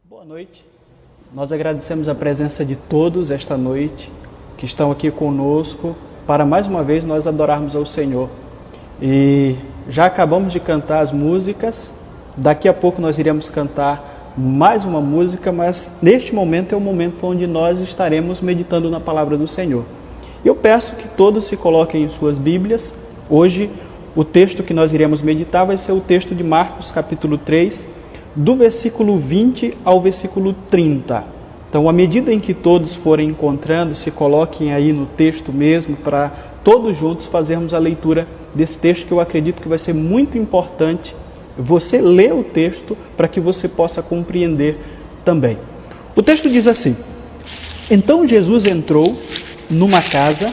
Boa noite. Nós agradecemos a presença de todos esta noite que estão aqui conosco para mais uma vez nós adorarmos ao Senhor. E já acabamos de cantar as músicas, daqui a pouco nós iremos cantar mais uma música, mas neste momento é o momento onde nós estaremos meditando na palavra do Senhor. Eu peço que todos se coloquem em suas Bíblias. Hoje o texto que nós iremos meditar vai ser o texto de Marcos capítulo 3, do versículo 20 ao versículo 30. Então, à medida em que todos forem encontrando, se coloquem aí no texto mesmo, para todos juntos fazermos a leitura desse texto, que eu acredito que vai ser muito importante você ler o texto para que você possa compreender também. O texto diz assim: Então Jesus entrou numa casa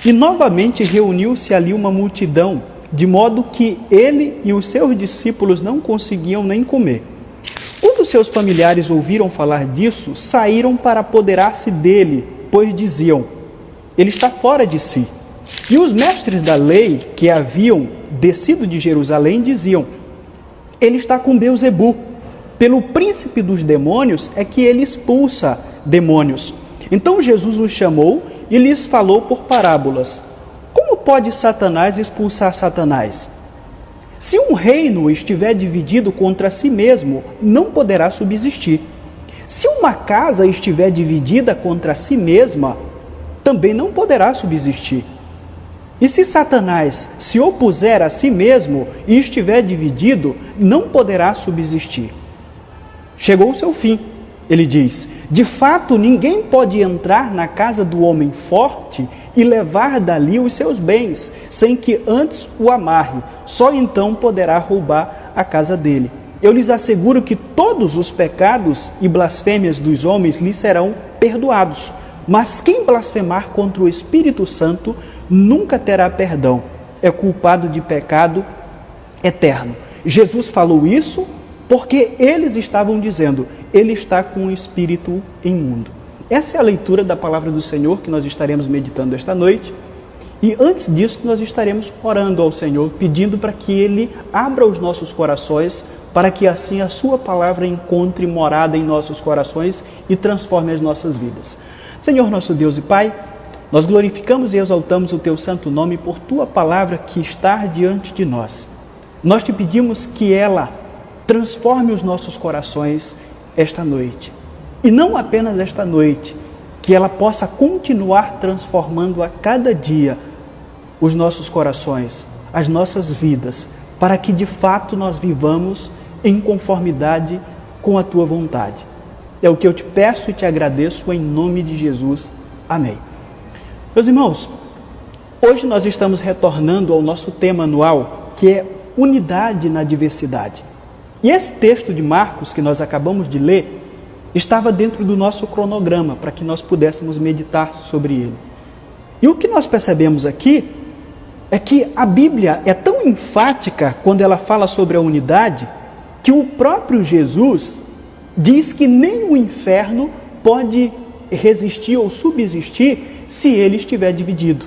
e novamente reuniu-se ali uma multidão, de modo que ele e os seus discípulos não conseguiam nem comer. Quando seus familiares ouviram falar disso, saíram para apoderar-se dele, pois diziam: ele está fora de si. E os mestres da lei, que haviam descido de Jerusalém, diziam: ele está com Beelzebu. Pelo príncipe dos demônios é que ele expulsa demônios. Então Jesus os chamou e lhes falou por parábolas: como pode Satanás expulsar Satanás? Se um reino estiver dividido contra si mesmo, não poderá subsistir. Se uma casa estiver dividida contra si mesma, também não poderá subsistir. E se Satanás se opuser a si mesmo e estiver dividido, não poderá subsistir. Chegou o seu fim, ele diz: de fato, ninguém pode entrar na casa do homem forte e levar dali os seus bens, sem que antes o amarre. Só então poderá roubar a casa dele. Eu lhes asseguro que todos os pecados e blasfêmias dos homens lhes serão perdoados. Mas quem blasfemar contra o Espírito Santo nunca terá perdão. É culpado de pecado eterno. Jesus falou isso porque eles estavam dizendo: ele está com o espírito imundo. Essa é a leitura da palavra do Senhor que nós estaremos meditando esta noite. E antes disso, nós estaremos orando ao Senhor, pedindo para que Ele abra os nossos corações, para que assim a Sua palavra encontre morada em nossos corações e transforme as nossas vidas. Senhor, nosso Deus e Pai, nós glorificamos e exaltamos o Teu santo nome por Tua palavra que está diante de nós. Nós te pedimos que ela transforme os nossos corações esta noite. E não apenas esta noite, que ela possa continuar transformando a cada dia os nossos corações, as nossas vidas, para que de fato nós vivamos em conformidade com a Tua vontade. É o que eu te peço e te agradeço em nome de Jesus. Amém. Meus irmãos, hoje nós estamos retornando ao nosso tema anual, que é unidade na diversidade. E esse texto de Marcos que nós acabamos de ler estava dentro do nosso cronograma para que nós pudéssemos meditar sobre ele. E o que nós percebemos aqui é que a Bíblia é tão enfática quando ela fala sobre a unidade, que o próprio Jesus diz que nem o inferno pode resistir ou subsistir se ele estiver dividido.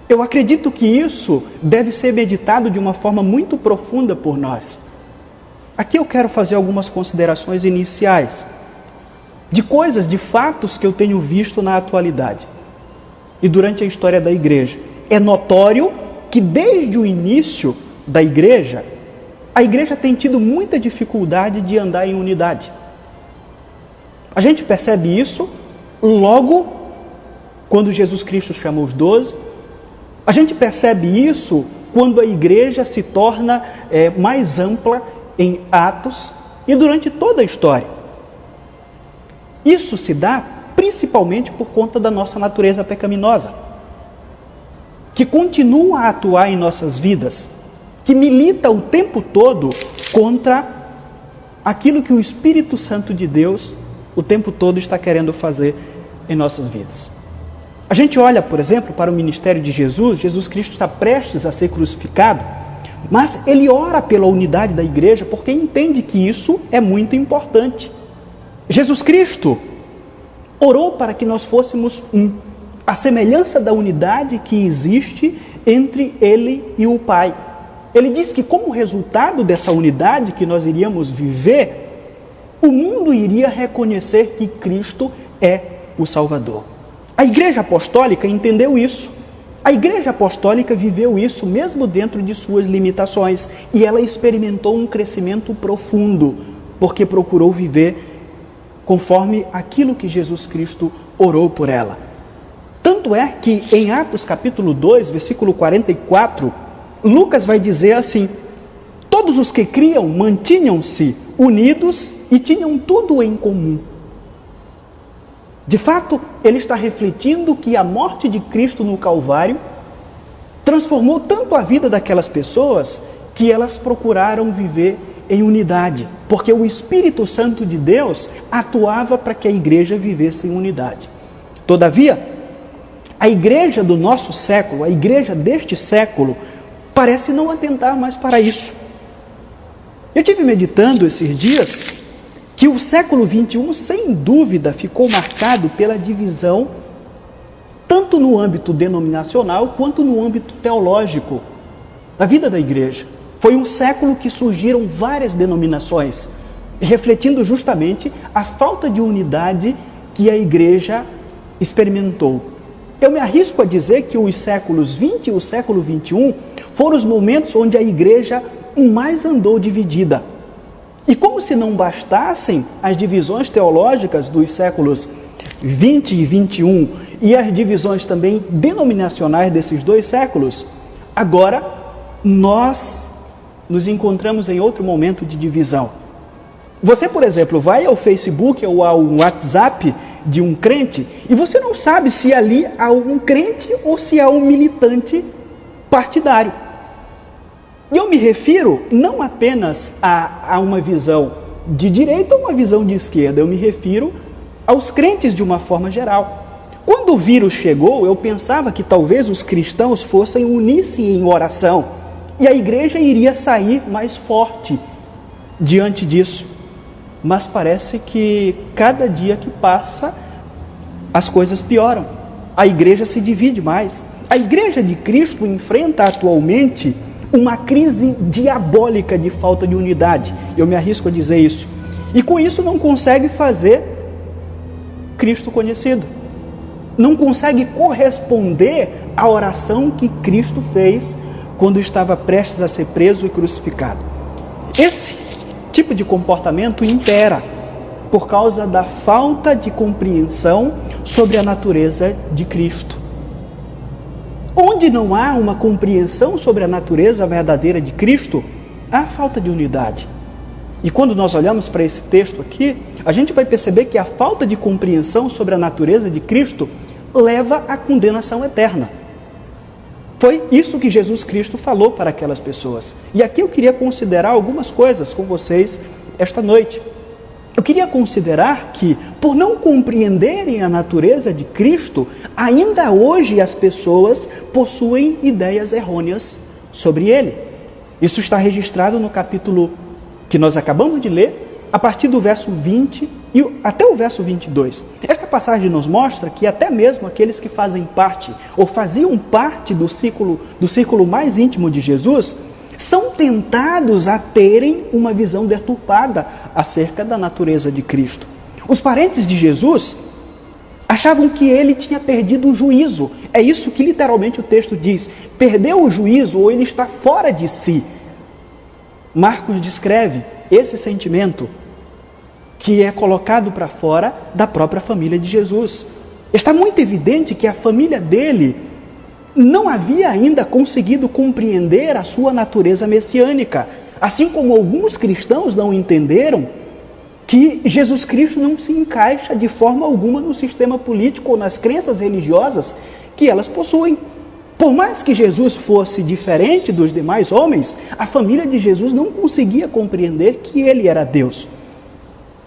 Eu acredito que isso deve ser meditado de uma forma muito profunda por nós. Aqui eu quero fazer algumas considerações iniciais de coisas, de fatos que eu tenho visto na atualidade e durante a história da igreja. É notório que desde o início da igreja, a igreja tem tido muita dificuldade de andar em unidade. A gente percebe isso logo quando Jesus Cristo chamou os 12. A gente percebe isso quando a igreja se torna mais ampla em Atos e durante toda a história. Isso se dá principalmente por conta da nossa natureza pecaminosa, que continua a atuar em nossas vidas, que milita o tempo todo contra aquilo que o Espírito Santo de Deus o tempo todo está querendo fazer em nossas vidas. A gente olha, por exemplo, para o ministério de Jesus. Jesus Cristo está prestes a ser crucificado, mas ele ora pela unidade da igreja porque entende que isso é muito importante. Jesus Cristo orou para que nós fôssemos um, a semelhança da unidade que existe entre ele e o Pai. Ele diz que como resultado dessa unidade que nós iríamos viver, o mundo iria reconhecer que Cristo é o Salvador. A Igreja Apostólica entendeu isso. A Igreja Apostólica viveu isso mesmo dentro de suas limitações. E ela experimentou um crescimento profundo, porque procurou viver conforme aquilo que Jesus Cristo orou por ela. Tanto é que em Atos capítulo 2, versículo 44, Lucas vai dizer assim: todos os que criam mantinham-se unidos e tinham tudo em comum. De fato, ele está refletindo que a morte de Cristo no Calvário transformou tanto a vida daquelas pessoas que elas procuraram viver em unidade, porque o Espírito Santo de Deus atuava para que a igreja vivesse em unidade. Todavia, a igreja do nosso século, a igreja deste século, parece não atentar mais para isso. Eu tive meditando esses dias que o século XXI, sem dúvida, ficou marcado pela divisão, tanto no âmbito denominacional, quanto no âmbito teológico, da vida da igreja. Foi um século que surgiram várias denominações, refletindo justamente a falta de unidade que a igreja experimentou. Eu me arrisco a dizer que os séculos 20 e o século 21 foram os momentos onde a igreja mais andou dividida. E como se não bastassem as divisões teológicas dos séculos 20 e 21 e as divisões também denominacionais desses dois séculos, agora nós nos encontramos em outro momento de divisão. Você, por exemplo, vai ao Facebook ou ao WhatsApp de um crente e você não sabe se ali há um crente ou se há um militante partidário. E eu me refiro não apenas a uma visão de direita ou uma visão de esquerda, eu me refiro aos crentes de uma forma geral. Quando o vírus chegou, eu pensava que talvez os cristãos fossem unir-se em oração e a igreja iria sair mais forte diante disso. Mas parece que cada dia que passa, as coisas pioram. A igreja se divide mais. A igreja de Cristo enfrenta atualmente uma crise diabólica de falta de unidade. Eu me arrisco a dizer isso. E com isso não consegue fazer Cristo conhecido. Não consegue corresponder à oração que Cristo fez quando estava prestes a ser preso e crucificado. Esse tipo de comportamento impera por causa da falta de compreensão sobre a natureza de Cristo. Onde não há uma compreensão sobre a natureza verdadeira de Cristo, há falta de unidade. E quando nós olhamos para esse texto aqui, a gente vai perceber que a falta de compreensão sobre a natureza de Cristo leva à condenação eterna. Foi isso que Jesus Cristo falou para aquelas pessoas. E aqui eu queria considerar algumas coisas com vocês esta noite. Eu queria considerar que, por não compreenderem a natureza de Cristo, ainda hoje as pessoas possuem ideias errôneas sobre Ele. Isso está registrado no capítulo que nós acabamos de ler, a partir do verso 20 e até o verso 22. Esta passagem nos mostra que até mesmo aqueles que fazem parte, ou faziam parte do círculo mais íntimo de Jesus, são tentados a terem uma visão deturpada acerca da natureza de Cristo. Os parentes de Jesus achavam que ele tinha perdido o juízo. É isso que literalmente o texto diz. Perdeu o juízo ou ele está fora de si. Marcos descreve esse sentimento que é colocado para fora da própria família de Jesus. Está muito evidente que a família dele não havia ainda conseguido compreender a sua natureza messiânica, assim como alguns cristãos não entenderam que Jesus Cristo não se encaixa de forma alguma no sistema político ou nas crenças religiosas que elas possuem. Por mais que Jesus fosse diferente dos demais homens, a família de Jesus não conseguia compreender que ele era Deus.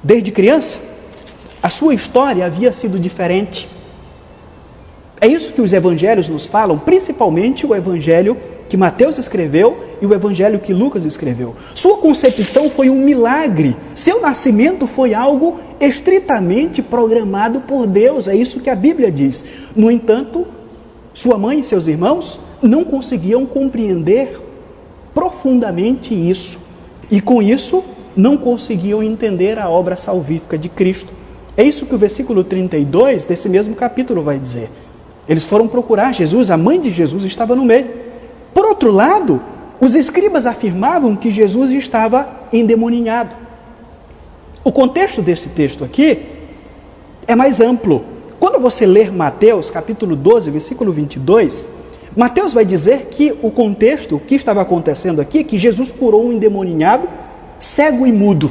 Desde criança, a sua história havia sido diferente. É isso que os evangelhos nos falam, principalmente o evangelho que Mateus escreveu e o evangelho que Lucas escreveu. Sua concepção foi um milagre. Seu nascimento foi algo estritamente programado por Deus. É isso que a Bíblia diz. No entanto, sua mãe e seus irmãos não conseguiam compreender profundamente isso. E com isso, não conseguiam entender a obra salvífica de Cristo. É isso que o versículo 32 desse mesmo capítulo vai dizer. Eles foram procurar Jesus, a mãe de Jesus estava no meio. Por outro lado, os escribas afirmavam que Jesus estava endemoninhado. O contexto desse texto aqui é mais amplo. Quando você ler Mateus, capítulo 12, versículo 22, Mateus vai dizer que o contexto, o que estava acontecendo aqui, é que Jesus curou um endemoninhado, cego e mudo.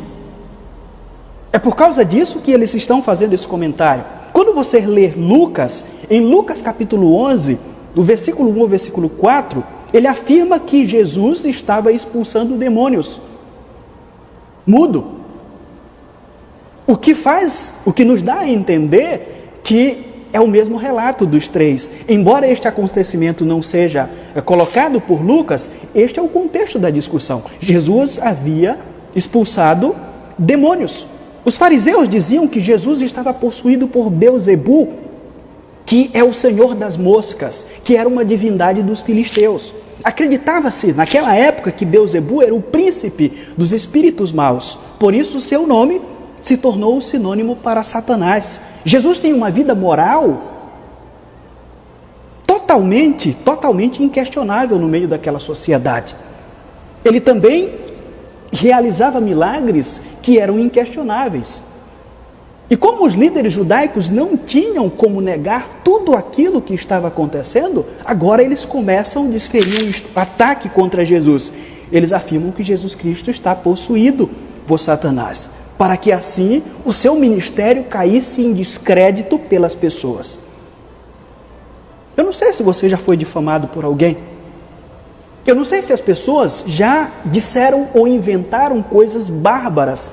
É por causa disso que eles estão fazendo esse comentário. Quando você ler Lucas, em Lucas capítulo 11, do versículo 1 ao versículo 4, ele afirma que Jesus estava expulsando demônios mudo. O que nos dá a entender que é o mesmo relato dos três. Embora este acontecimento não seja colocado por Lucas, este é o contexto da discussão. Jesus havia expulsado demônios. Os fariseus diziam que Jesus estava possuído por Belzebu, que é o senhor das moscas, que era uma divindade dos filisteus. Acreditava-se naquela época que Belzebu era o príncipe dos espíritos maus. Por isso seu nome se tornou sinônimo para Satanás. Jesus tem uma vida moral totalmente inquestionável no meio daquela sociedade. Ele também realizava milagres que eram inquestionáveis. E como os líderes judaicos não tinham como negar tudo aquilo que estava acontecendo, agora eles começam a desferir um ataque contra Jesus. Eles afirmam que Jesus Cristo está possuído por Satanás, para que assim o seu ministério caísse em descrédito pelas pessoas. Eu não sei se você já foi difamado por alguém. Eu não sei se as pessoas já disseram ou inventaram coisas bárbaras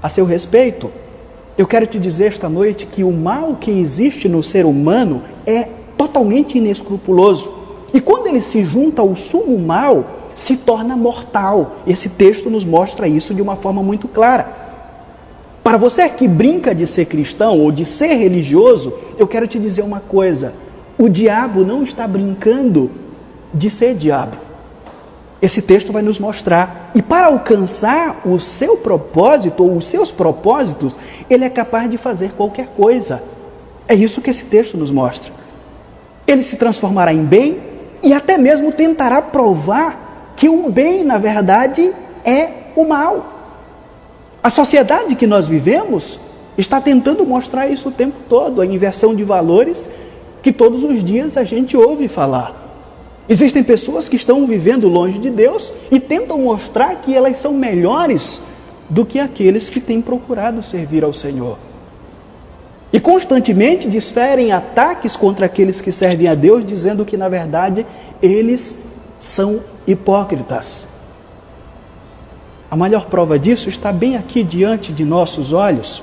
a seu respeito. Eu quero te dizer esta noite que o mal que existe no ser humano é totalmente inescrupuloso. E quando ele se junta ao sumo mal, se torna mortal. Esse texto nos mostra isso de uma forma muito clara. Para você que brinca de ser cristão ou de ser religioso, eu quero te dizer uma coisa. O diabo não está brincando de ser diabo. Esse texto vai nos mostrar. E para alcançar o seu propósito ou os seus propósitos, ele é capaz de fazer qualquer coisa. É isso que esse texto nos mostra. Ele se transformará em bem e até mesmo tentará provar que o bem, na verdade, é o mal. A sociedade que nós vivemos está tentando mostrar isso o tempo todo, a inversão de valores que todos os dias a gente ouve falar. Existem pessoas que estão vivendo longe de Deus e tentam mostrar que elas são melhores do que aqueles que têm procurado servir ao Senhor. E constantemente desferem ataques contra aqueles que servem a Deus, dizendo que, na verdade, eles são hipócritas. A maior prova disso está bem aqui diante de nossos olhos.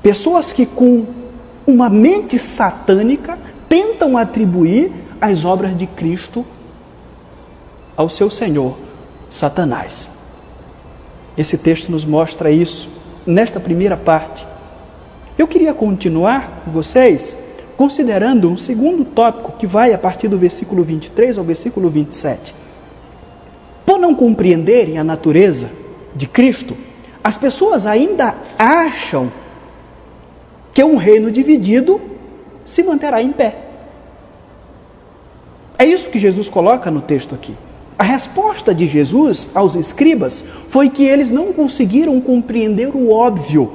Pessoas que, com uma mente satânica, tentam atribuir as obras de Cristo ao seu senhor, Satanás. Esse texto nos mostra isso nesta primeira parte. Eu queria continuar com vocês considerando um segundo tópico que vai a partir do versículo 23 ao versículo 27. Por não compreenderem a natureza de Cristo, as pessoas ainda acham que um reino dividido se manterá em pé. É isso que Jesus coloca no texto aqui. A resposta de Jesus aos escribas foi que eles não conseguiram compreender o óbvio.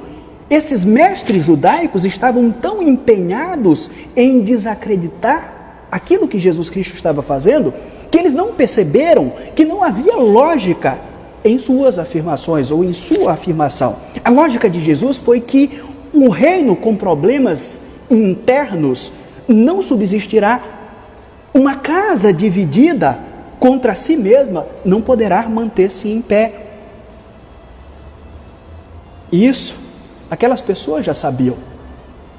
Esses mestres judaicos estavam tão empenhados em desacreditar aquilo que Jesus Cristo estava fazendo, que eles não perceberam que não havia lógica em suas afirmações ou em sua afirmação. A lógica de Jesus foi que um reino com problemas internos não subsistirá. Uma casa dividida contra si mesma não poderá manter-se em pé. Isso, aquelas pessoas já sabiam.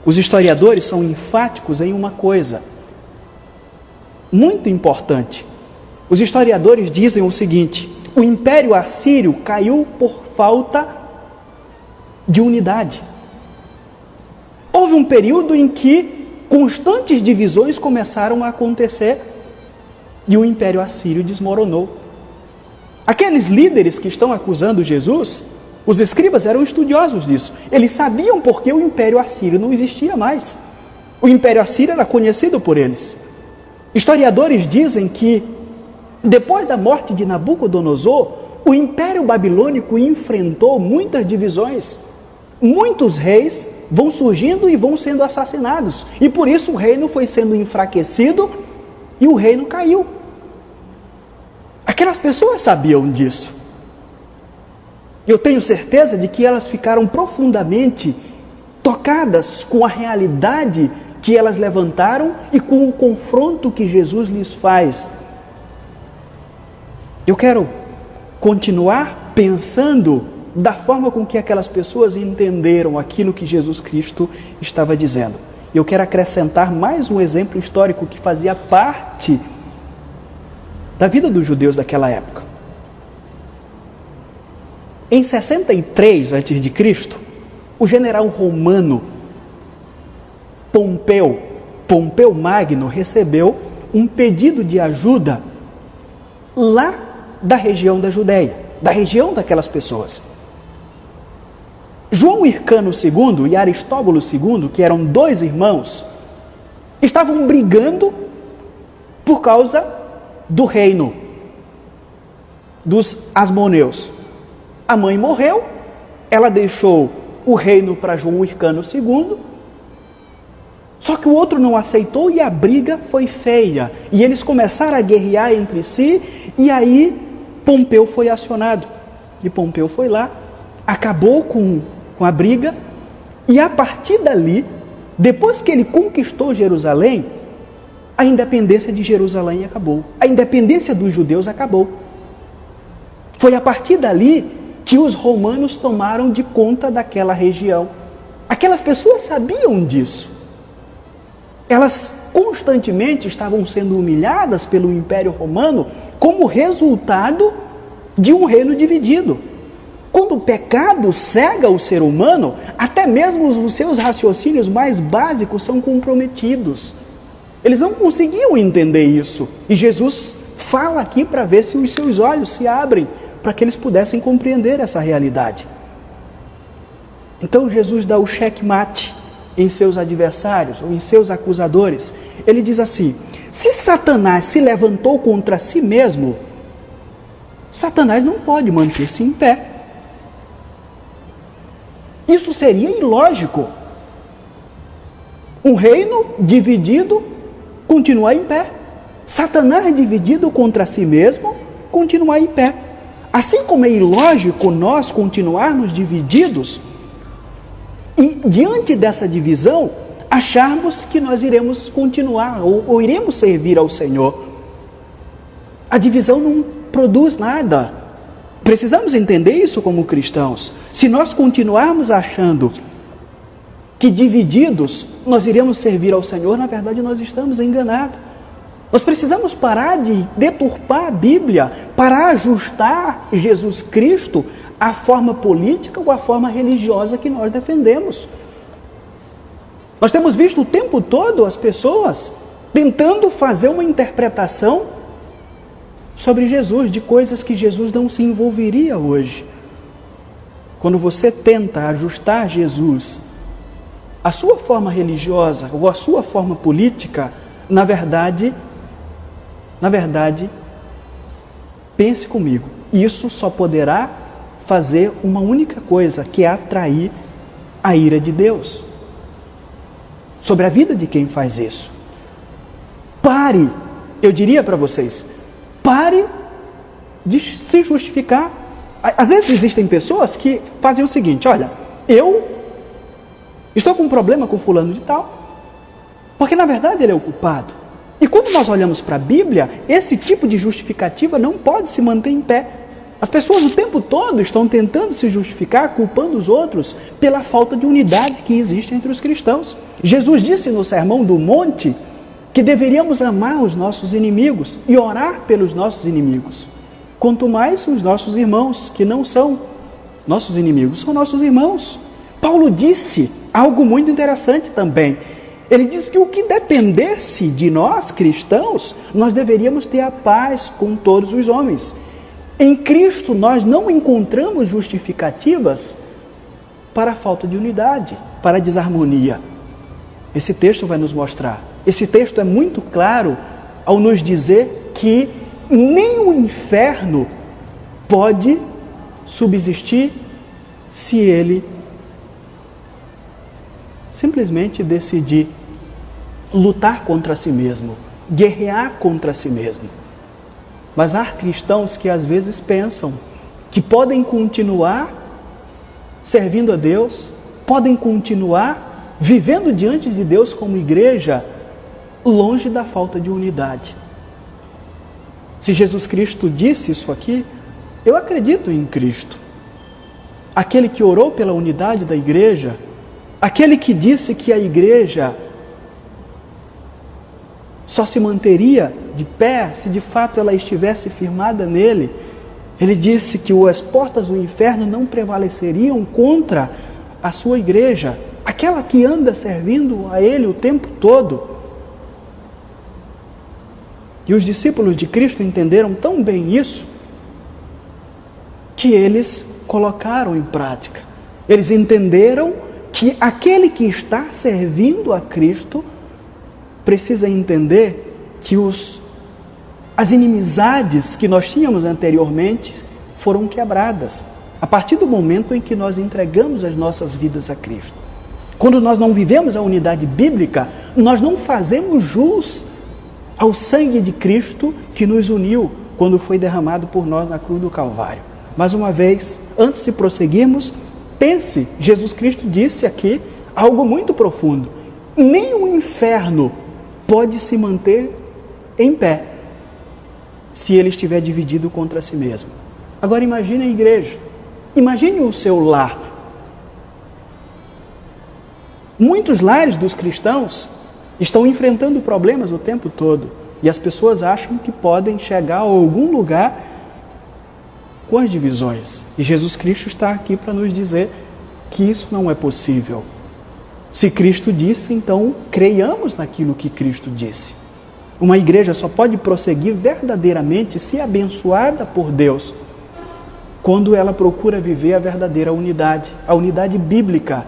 Os historiadores são enfáticos em uma coisa muito importante. Os historiadores dizem o seguinte: o Império Assírio caiu por falta de unidade. Houve um período em que constantes divisões começaram a acontecer e o Império Assírio desmoronou. Aqueles líderes que estão acusando Jesus Os escribas eram estudiosos disso. Eles sabiam porque o Império Assírio não existia mais. O Império Assírio era conhecido por eles. Historiadores dizem que, depois da morte de Nabucodonosor, o Império Babilônico enfrentou muitas divisões. Muitos reis vão surgindo e vão sendo assassinados. E por isso o reino foi sendo enfraquecido e o reino caiu. Aquelas pessoas sabiam disso. Eu tenho certeza de que elas ficaram profundamente tocadas com a realidade que elas levantaram e com o confronto que Jesus lhes faz. Eu quero continuar pensando da forma com que aquelas pessoas entenderam aquilo que Jesus Cristo estava dizendo. Eu quero acrescentar mais um exemplo histórico que fazia parte da vida dos judeus daquela época. Em 63 a.C., o general romano Pompeu Magno recebeu um pedido de ajuda lá da região da Judéia, da região daquelas pessoas. João Hircano II e Aristóbulo II, que eram dois irmãos, estavam brigando por causa do reino dos Asmoneus. A mãe morreu, ela deixou o reino para João Hircano II, só que o outro não aceitou e a briga foi feia. E eles começaram a guerrear entre si, e aí Pompeu foi acionado. E Pompeu foi lá, acabou com a briga, e a partir dali, depois que ele conquistou Jerusalém, a independência de Jerusalém acabou. A independência dos judeus acabou. Foi a partir dali que os romanos tomaram de conta daquela região. Aquelas pessoas sabiam disso. Elas constantemente estavam sendo humilhadas pelo Império Romano como resultado de um reino dividido. Quando o pecado cega o ser humano, até mesmo os seus raciocínios mais básicos são comprometidos. Eles não conseguiam entender isso. E Jesus fala aqui para ver se os seus olhos se abrem, para que eles pudessem compreender essa realidade. Então Jesus dá o checkmate em seus adversários, ou em seus acusadores. Ele diz assim: se Satanás se levantou contra si mesmo, Satanás não pode manter-se em pé. Isso seria ilógico. Um reino dividido continuar em pé. Satanás dividido contra si mesmo continuar em pé. Assim como é ilógico nós continuarmos divididos e, diante dessa divisão, acharmos que nós iremos continuar ou iremos servir ao Senhor. A divisão não produz nada. Precisamos entender isso como cristãos. Se nós continuarmos achando que divididos nós iremos servir ao Senhor, na verdade nós estamos enganados. Nós precisamos parar de deturpar a Bíblia para ajustar Jesus Cristo à forma política ou à forma religiosa que nós defendemos. Nós temos visto o tempo todo as pessoas tentando fazer uma interpretação sobre Jesus, de coisas que Jesus não se envolveria hoje. Quando você tenta ajustar Jesus à sua forma religiosa ou à sua forma política, na verdade, pense comigo, isso só poderá fazer uma única coisa, que é atrair a ira de Deus sobre a vida de quem faz isso. Pare, eu diria para vocês, pare de se justificar. Às vezes existem pessoas que fazem o seguinte: olha, eu estou com um problema com fulano de tal, porque na verdade ele é o culpado. E quando nós olhamos para a Bíblia, esse tipo de justificativa não pode se manter em pé. As pessoas o tempo todo estão tentando se justificar, culpando os outros pela falta de unidade que existe entre os cristãos. Jesus disse no Sermão do Monte que deveríamos amar os nossos inimigos e orar pelos nossos inimigos. Quanto mais os nossos irmãos, que não são nossos inimigos, são nossos irmãos. Paulo disse algo muito interessante também. Ele diz que o que dependesse de nós, cristãos, nós deveríamos ter a paz com todos os homens. Em Cristo nós não encontramos justificativas para a falta de unidade, para a desarmonia. Esse texto vai nos mostrar. Esse texto é muito claro ao nos dizer que nem o inferno pode subsistir se ele simplesmente decidir lutar contra si mesmo, guerrear contra si mesmo. Mas há cristãos que às vezes pensam que podem continuar servindo a Deus, podem continuar vivendo diante de Deus como igreja, longe da falta de unidade. Se Jesus Cristo disse isso aqui, eu acredito em Cristo. Aquele que orou pela unidade da igreja, aquele que disse que a igreja só se manteria de pé se de fato ela estivesse firmada nele. Ele disse que as portas do inferno não prevaleceriam contra a sua igreja, aquela que anda servindo a ele o tempo todo. E os discípulos de Cristo entenderam tão bem isso, que eles colocaram em prática. Eles entenderam que aquele que está servindo a Cristo precisa entender que as inimizades que nós tínhamos anteriormente foram quebradas a partir do momento em que nós entregamos as nossas vidas a Cristo. Quando nós não vivemos a unidade bíblica, nós não fazemos jus ao sangue de Cristo que nos uniu quando foi derramado por nós na cruz do Calvário. Mais uma vez, antes de prosseguirmos, pense, Jesus Cristo disse aqui algo muito profundo: nem o inferno pode se manter em pé se ele estiver dividido contra si mesmo. Agora imagine a igreja, imagine o seu lar. Muitos lares dos cristãos estão enfrentando problemas o tempo todo, e as pessoas acham que podem chegar a algum lugar com as divisões. E Jesus Cristo está aqui para nos dizer que isso não é possível. Se Cristo disse, então creiamos naquilo que Cristo disse. Uma igreja só pode prosseguir verdadeiramente, se abençoada por Deus, quando ela procura viver a verdadeira unidade, a unidade bíblica,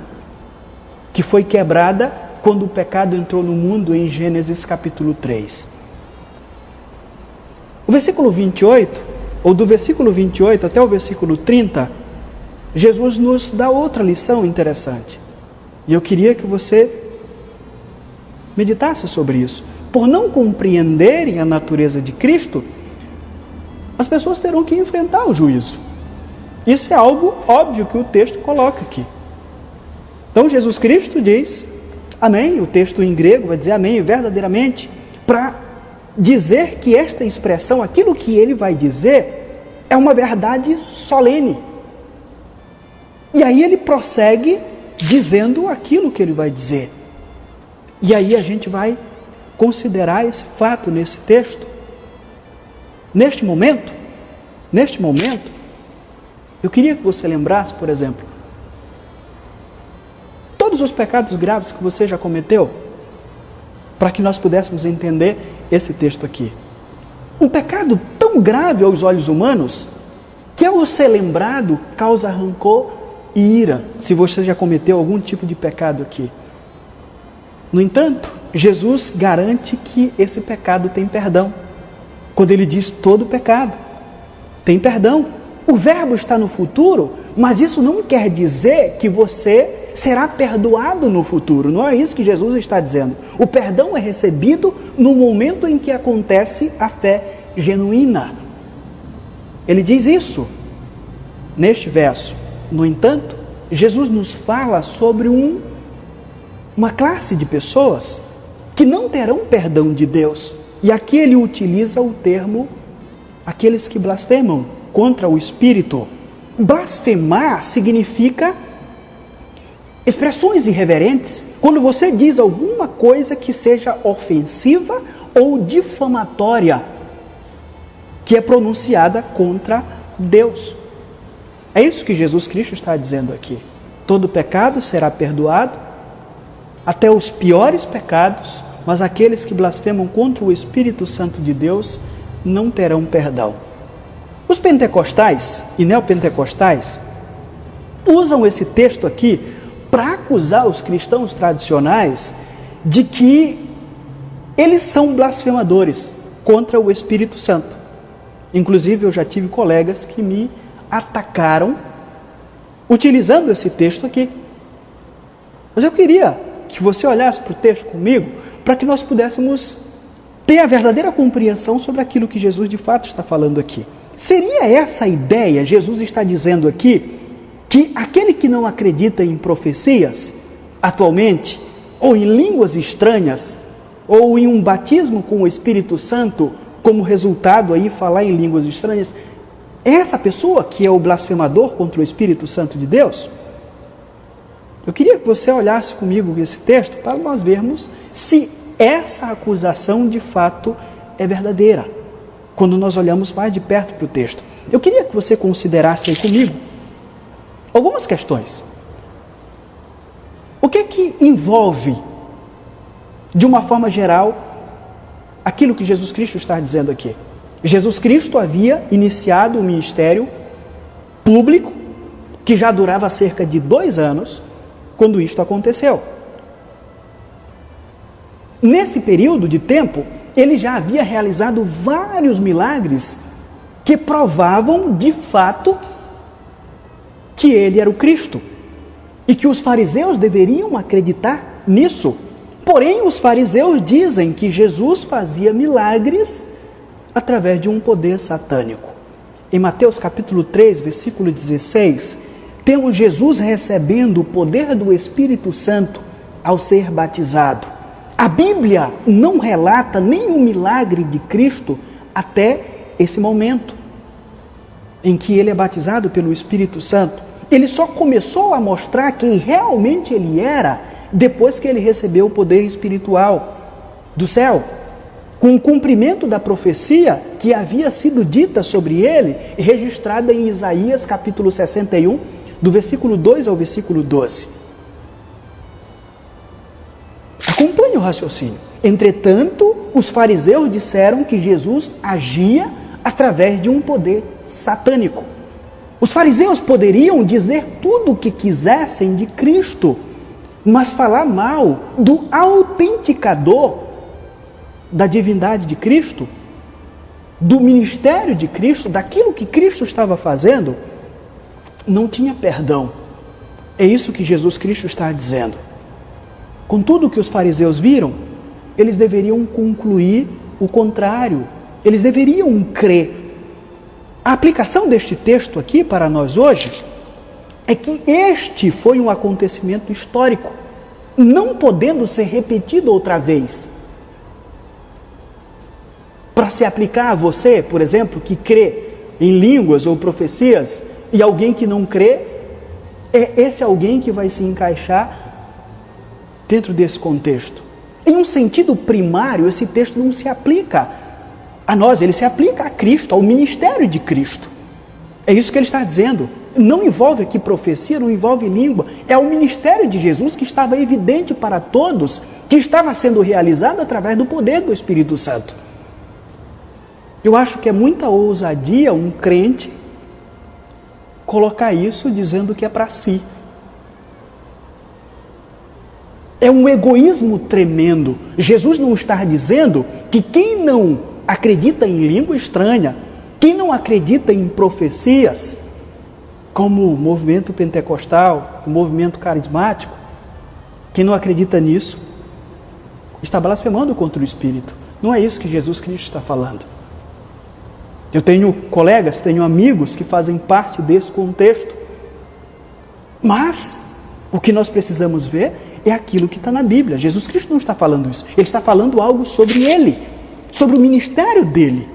que foi quebrada quando o pecado entrou no mundo em Gênesis capítulo 3. O versículo 28, ou do versículo 28 até o versículo 30, Jesus nos dá outra lição interessante. E eu queria que você meditasse sobre isso. Por não compreenderem a natureza de Cristo, as pessoas terão que enfrentar o juízo. Isso é algo óbvio que o texto coloca aqui. Então Jesus Cristo diz, amém, o texto em grego vai dizer amém, verdadeiramente, para dizer que esta expressão, aquilo que ele vai dizer, é uma verdade solene. E aí ele prossegue dizendo aquilo que ele vai dizer. E aí a gente vai considerar esse fato nesse texto. Neste momento, eu queria que você lembrasse, por exemplo, todos os pecados graves que você já cometeu, para que nós pudéssemos entender esse texto aqui. Um pecado tão grave aos olhos humanos, que ao ser lembrado, causa rancor e ira, se você já cometeu algum tipo de pecado aqui. No entanto, Jesus garante que esse pecado tem perdão. Quando ele diz todo pecado, tem perdão. O verbo está no futuro, mas isso não quer dizer que você será perdoado no futuro. Não é isso que Jesus está dizendo. O perdão é recebido no momento em que acontece a fé genuína. Ele diz isso neste verso. No entanto, Jesus nos fala sobre uma classe de pessoas que não terão perdão de Deus. E aqui ele utiliza o termo aqueles que blasfemam contra o Espírito. Blasfemar significa expressões irreverentes. Quando você diz alguma coisa que seja ofensiva ou difamatória, que é pronunciada contra Deus. É isso que Jesus Cristo está dizendo aqui. Todo pecado será perdoado, até os piores pecados, mas aqueles que blasfemam contra o Espírito Santo de Deus não terão perdão. Os pentecostais e neopentecostais usam esse texto aqui para acusar os cristãos tradicionais de que eles são blasfemadores contra o Espírito Santo. Inclusive, eu já tive colegas que me atacaram utilizando esse texto aqui. Mas eu queria que você olhasse para o texto comigo para que nós pudéssemos ter a verdadeira compreensão sobre aquilo que Jesus de fato está falando aqui. Seria essa a ideia? Jesus está dizendo aqui que aquele que não acredita em profecias, atualmente, ou em línguas estranhas, ou em um batismo com o Espírito Santo, como resultado aí falar em línguas estranhas, é essa pessoa que é o blasfemador contra o Espírito Santo de Deus? Eu queria que você olhasse comigo esse texto para nós vermos se essa acusação de fato é verdadeira, quando nós olhamos mais de perto para o texto. Eu queria que você considerasse aí comigo algumas questões. O que envolve, de uma forma geral, aquilo que Jesus Cristo está dizendo aqui? Jesus Cristo havia iniciado um ministério público que já durava cerca de 2 anos quando isto aconteceu. Nesse período de tempo, ele já havia realizado vários milagres que provavam de fato que ele era o Cristo e que os fariseus deveriam acreditar nisso. Porém, os fariseus dizem que Jesus fazia milagres através de um poder satânico. Em Mateus capítulo 3, versículo 16, temos Jesus recebendo o poder do Espírito Santo ao ser batizado. A Bíblia não relata nenhum milagre de Cristo até esse momento em que ele é batizado pelo Espírito Santo. Ele só começou a mostrar quem realmente ele era depois que ele recebeu o poder espiritual do céu, com o cumprimento da profecia que havia sido dita sobre ele, registrada em Isaías capítulo 61, do versículo 2 ao versículo 12. Acompanhe o raciocínio. Entretanto, os fariseus disseram que Jesus agia através de um poder satânico. Os fariseus poderiam dizer tudo o que quisessem de Cristo, mas falar mal do autenticador da divindade de Cristo, do ministério de Cristo, daquilo que Cristo estava fazendo, não tinha perdão. É isso que Jesus Cristo está dizendo. Com tudo que os fariseus viram, eles deveriam concluir o contrário. Eles deveriam crer. A aplicação deste texto aqui para nós hoje é que este foi um acontecimento histórico, não podendo ser repetido outra vez. Para se aplicar a você, por exemplo, que crê em línguas ou profecias, e alguém que não crê, é esse alguém que vai se encaixar dentro desse contexto. Em um sentido primário, esse texto não se aplica a nós, ele se aplica a Cristo, ao ministério de Cristo. É isso que ele está dizendo. Não envolve aqui profecia, não envolve língua. É o ministério de Jesus que estava evidente para todos, que estava sendo realizado através do poder do Espírito Santo. Eu acho que é muita ousadia um crente colocar isso dizendo que é para si. É um egoísmo tremendo. Jesus não está dizendo que quem não acredita em língua estranha, quem não acredita em profecias, como o movimento pentecostal, o movimento carismático, quem não acredita nisso, está blasfemando contra o Espírito. Não é isso que Jesus Cristo está falando. Eu tenho colegas, tenho amigos que fazem parte desse contexto. Mas o que nós precisamos ver é aquilo que está na Bíblia. Jesus Cristo não está falando isso. Ele está falando algo sobre ele, sobre o ministério dele.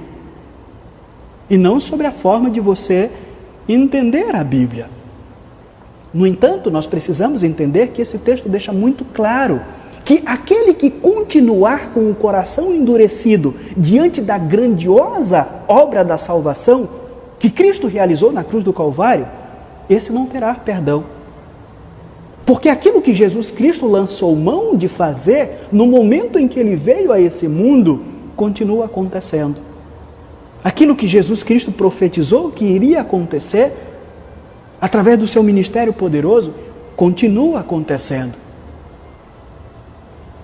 E não sobre a forma de você entender a Bíblia. No entanto, nós precisamos entender que esse texto deixa muito claro que aquele que continuar com o coração endurecido diante da grandiosa obra da salvação que Cristo realizou na cruz do Calvário, esse não terá perdão. Porque aquilo que Jesus Cristo lançou mão de fazer no momento em que ele veio a esse mundo, continua acontecendo. Aquilo que Jesus Cristo profetizou que iria acontecer, através do seu ministério poderoso, continua acontecendo.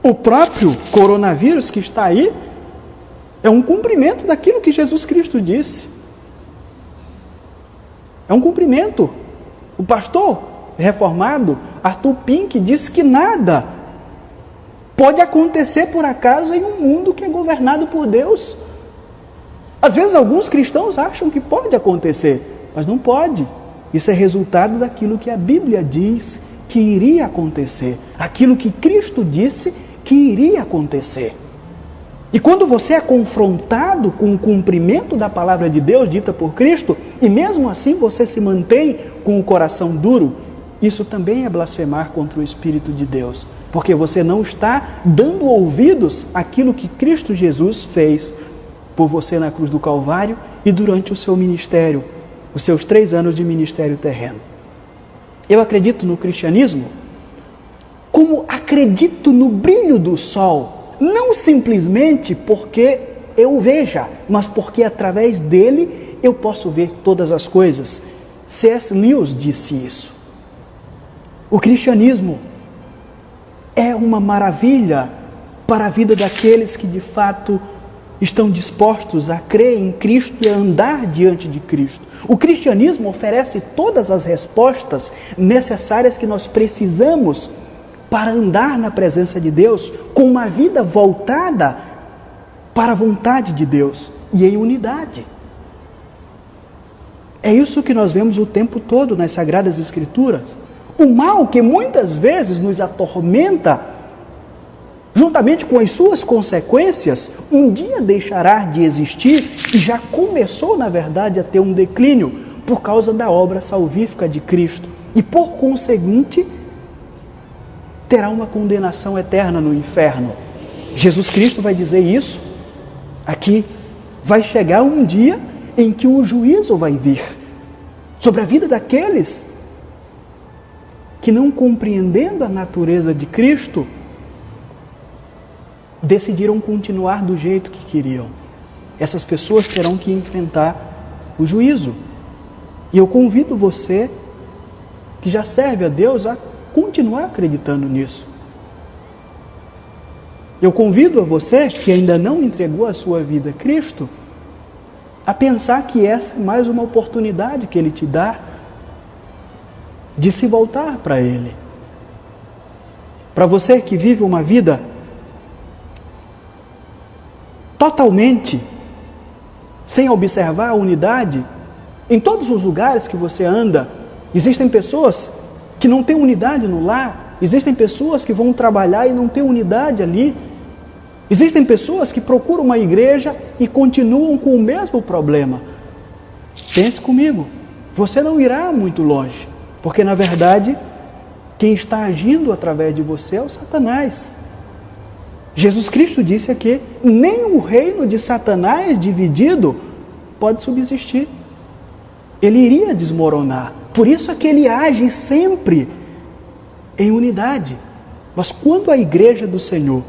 O próprio coronavírus que está aí é um cumprimento daquilo que Jesus Cristo disse. É um cumprimento. O pastor reformado Arthur Pink disse que nada pode acontecer por acaso em um mundo que é governado por Deus. Às vezes alguns cristãos acham que pode acontecer, mas não pode. Isso é resultado daquilo que a Bíblia diz que iria acontecer, aquilo que Cristo disse que iria acontecer. E quando você é confrontado com o cumprimento da palavra de Deus dita por Cristo, e mesmo assim você se mantém com o coração duro, isso também é blasfemar contra o Espírito de Deus, porque você não está dando ouvidos àquilo que Cristo Jesus fez por você na cruz do Calvário e durante o seu ministério, os seus 3 anos de ministério terreno. Eu acredito no cristianismo como acredito no brilho do sol, não simplesmente porque eu veja, mas porque através dele eu posso ver todas as coisas. C.S. Lewis disse isso. O cristianismo é uma maravilha para a vida daqueles que de fato estão dispostos a crer em Cristo e a andar diante de Cristo. O cristianismo oferece todas as respostas necessárias que nós precisamos para andar na presença de Deus com uma vida voltada para a vontade de Deus e em unidade. É isso que nós vemos o tempo todo nas Sagradas Escrituras. O mal que muitas vezes nos atormenta, juntamente com as suas consequências, um dia deixará de existir e já começou, na verdade, a ter um declínio por causa da obra salvífica de Cristo. E, por conseguinte, terá uma condenação eterna no inferno. Jesus Cristo vai dizer isso aqui. Vai chegar um dia em que o juízo vai vir sobre a vida daqueles que, não compreendendo a natureza de Cristo, decidiram continuar do jeito que queriam. Essas pessoas terão que enfrentar o juízo. E eu convido você, que já serve a Deus, a continuar acreditando nisso. Eu convido a você, que ainda não entregou a sua vida a Cristo, a pensar que essa é mais uma oportunidade que Ele te dá de se voltar para Ele. Para você que vive uma vida totalmente sem observar a unidade, em todos os lugares que você anda, existem pessoas que não têm unidade no lar, existem pessoas que vão trabalhar e não têm unidade ali, existem pessoas que procuram uma igreja e continuam com o mesmo problema. Pense comigo, você não irá muito longe, porque na verdade quem está agindo através de você é o Satanás. Jesus Cristo disse aqui, nem o reino de Satanás dividido pode subsistir. Ele iria desmoronar. Por isso é que ele age sempre em unidade. Mas quando a igreja do Senhor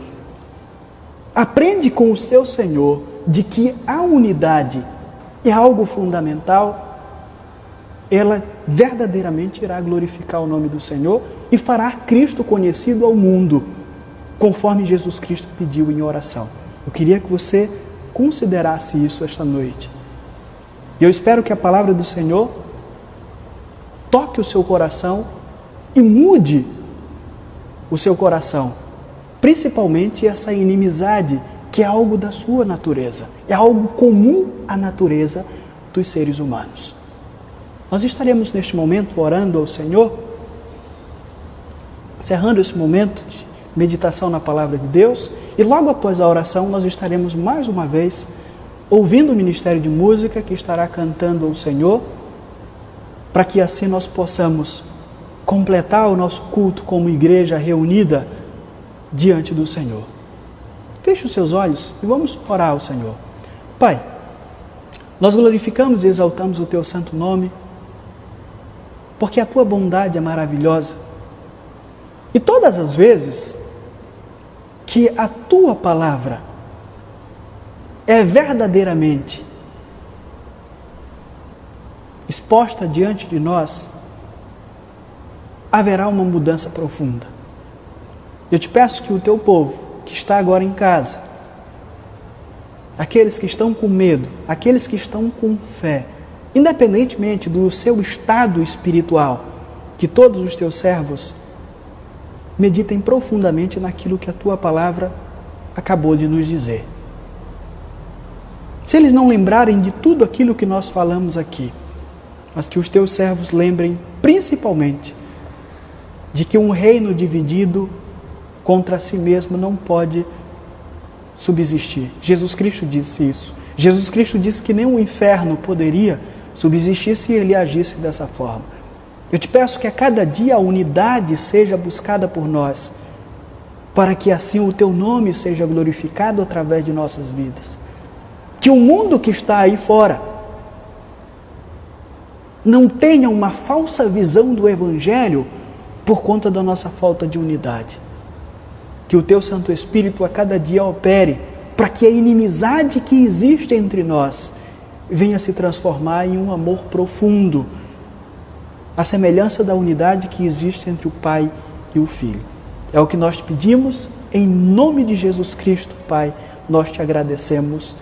aprende com o seu Senhor de que a unidade é algo fundamental, ela verdadeiramente irá glorificar o nome do Senhor e fará Cristo conhecido ao mundo, conforme Jesus Cristo pediu em oração. Eu queria que você considerasse isso esta noite. E eu espero que a palavra do Senhor toque o seu coração e mude o seu coração, principalmente essa inimizade que é algo da sua natureza, é algo comum à natureza dos seres humanos. Nós estaremos neste momento orando ao Senhor, encerrando esse momento de meditação na palavra de Deus, e logo após a oração nós estaremos mais uma vez ouvindo o Ministério de Música que estará cantando ao Senhor, para que assim nós possamos completar o nosso culto como igreja reunida diante do Senhor. Feche os seus olhos e vamos orar ao Senhor. Pai, nós glorificamos e exaltamos o Teu santo nome, porque a Tua bondade é maravilhosa. E todas as vezes que a Tua palavra é verdadeiramente exposta diante de nós, haverá uma mudança profunda. Eu te peço que o teu povo, que está agora em casa, aqueles que estão com medo, aqueles que estão com fé, independentemente do seu estado espiritual, que todos os teus servos meditem profundamente naquilo que a tua palavra acabou de nos dizer. Se eles não lembrarem de tudo aquilo que nós falamos aqui, mas que os teus servos lembrem principalmente de que um reino dividido contra si mesmo não pode subsistir. Jesus Cristo disse isso. Jesus Cristo disse que nem o inferno poderia subsistir se ele agisse dessa forma. Eu te peço que a cada dia a unidade seja buscada por nós, para que assim o teu nome seja glorificado através de nossas vidas. Que o mundo que está aí fora não tenha uma falsa visão do Evangelho por conta da nossa falta de unidade. Que o teu Santo Espírito a cada dia opere para que a inimizade que existe entre nós venha se transformar em um amor profundo, a semelhança da unidade que existe entre o Pai e o Filho. É o que nós te pedimos, em nome de Jesus Cristo, Pai, nós te agradecemos.